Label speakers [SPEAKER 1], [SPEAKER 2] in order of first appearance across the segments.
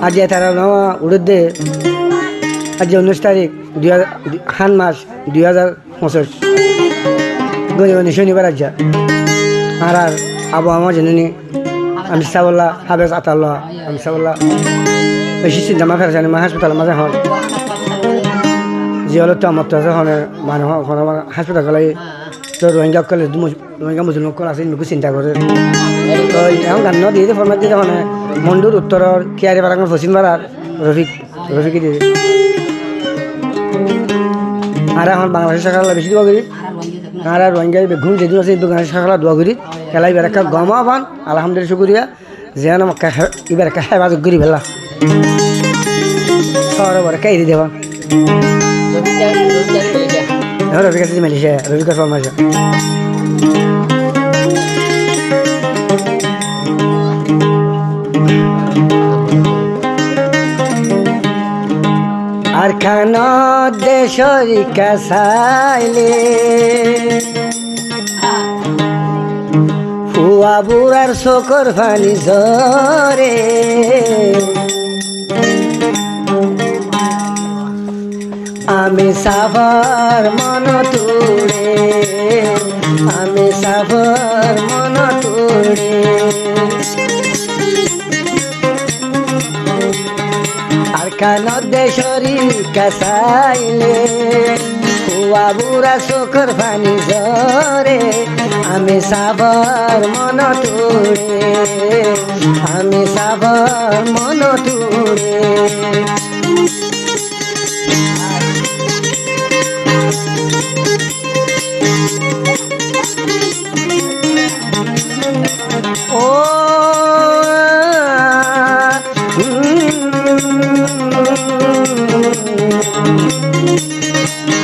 [SPEAKER 1] আজি তারা নওয়া উড়ে আজ 19 তারিখ 2000 মাস 2025 গনি শনিবার আজ আর আবু আমার জেনে আমি সাবল্লা হাবেজ আতাল্লাহ আমি সাবল্লা বেশি চিন্তা মা ফেরানি মা হাসপাতাল মাঝে হন যে হলো তো আমার তো হনে মানে হাসপাতাল গলাই তো রোহিঙ্গা কলে রোহিঙ্গা মুসলিম কল আছে মুখে চিন্তা করে তো এখন গান দিয়ে ফরমাত দিয়ে মানে মন্ডুর উত্তরের কিয়ারি পাড়াঙ্গর পশ্চিম পাড়ার রফিকি দিয়ে আর এখন বাংলাদেশের শাখা বেশি দোয়া করি আর রোহিঙ্গা বেগুন যেদিন আছে বাংলাদেশের শাখা দোয়া করি খেলা এবার একটা গমা পান আলহামদুলিল্লাহ শুকুরিয়া যেন এবার একটা হেফাজত করি ফেলা সর বড় কাই দিয়ে দেবা রফিক আছে মালয়েশিয়া রফিকার ফরমাইশা আর খান দেশরি কাসাইলে ফুয়া বুড়ার শোকর ফানি ঝরে আমি সাফার মন তুড়ে আমি সাফার মন তুড়ে আর কান দেশরি কাসাইলে কুয়া বুড়া শোকর পানি ঝরে আমি সাফার মন তুড়ে আমি সাফার মন তুড়ে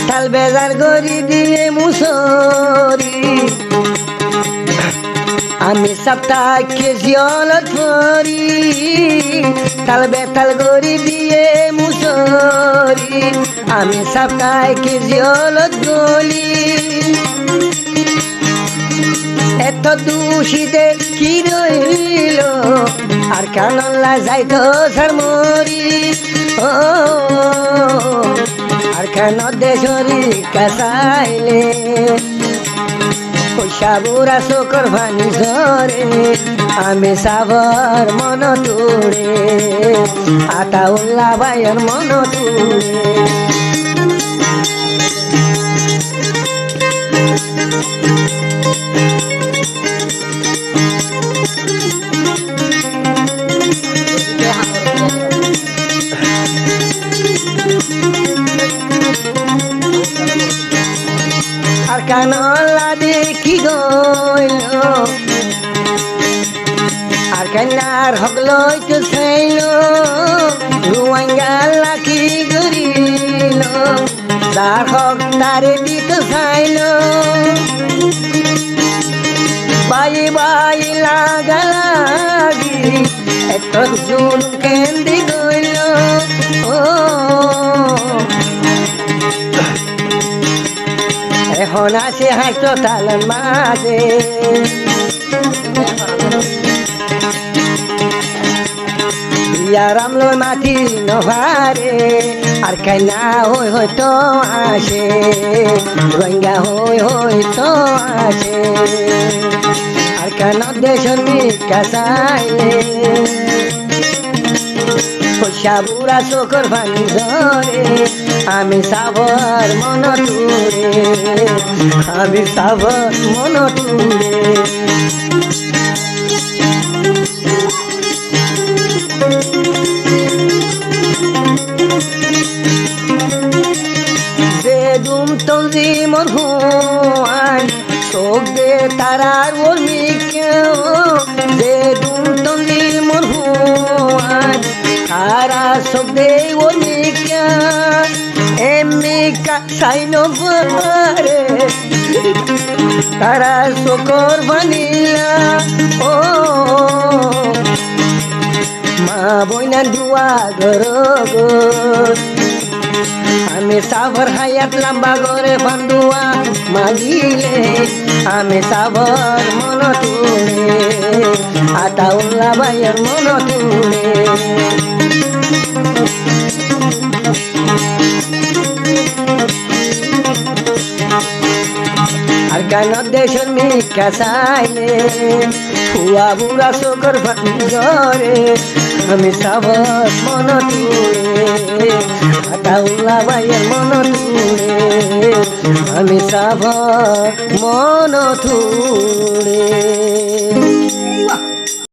[SPEAKER 1] তাল বেজার গড়ি দিয়ে মুসরি আমি সপ্তাহ জিয়লত পরি তাল বেতাল গড়ি দিয়ে মুসরি আমি সপ্তাহ জিয়লত গলি এত দূষিতে কি রইল আর কানল্লা যাইতো সার মরি ও আর কেন দেশরি কাসাইলে পয়সা বুড়া শোকর ভানি ঝরে আমি সাবর মন তুড়ে আতাউল্লাহ ভাইয়ের মন তুড়ে আর কানলা দেখি গইল আর কান্নার হগলই তো চাইল রুয়াঙ্গা লাখি গরিল যার হক তারে দিতে চাইল বাই বাই লাগালাগি এত জুন কেন্দি গইল ও এখন আছে হাসপাতাল মাঝে আরাম লয় মাটি নভারে আর কাইনা হয়তো আসে রোহিঙ্গা হয়তো আসে আর কেন দেশের কাসাইলে পয়সা বুড়া চোখর ভাঙি ধরে আমি সাবর মন তুড়ে আমি সাবর মন তুড়ে যে দুম তঞ্জি মন হুয়ান চোখ দে তারার ওর্মি কেউ যে দুম তঞ্জি মন হুয়ান তারা চোখ দে ওর্মি এমিকা সাইন পারে তারা শোকর বানিলা ও মা বইনা দুয়া গর আমি সাবর হায়াত লম্বা করে বন্ধুয়া মাগিলে আমি সাবর মন তুলে আতাউল্লাহ ভাইয়ের মন তুলে আর কেন দেশের মিকা চাইলে ফুয়া বুড়া শোকর জরে আমি সাবর মন তুলে আতাউল্লাহ ভাইয়ের মন তুলে আমি সাবর মন তুলে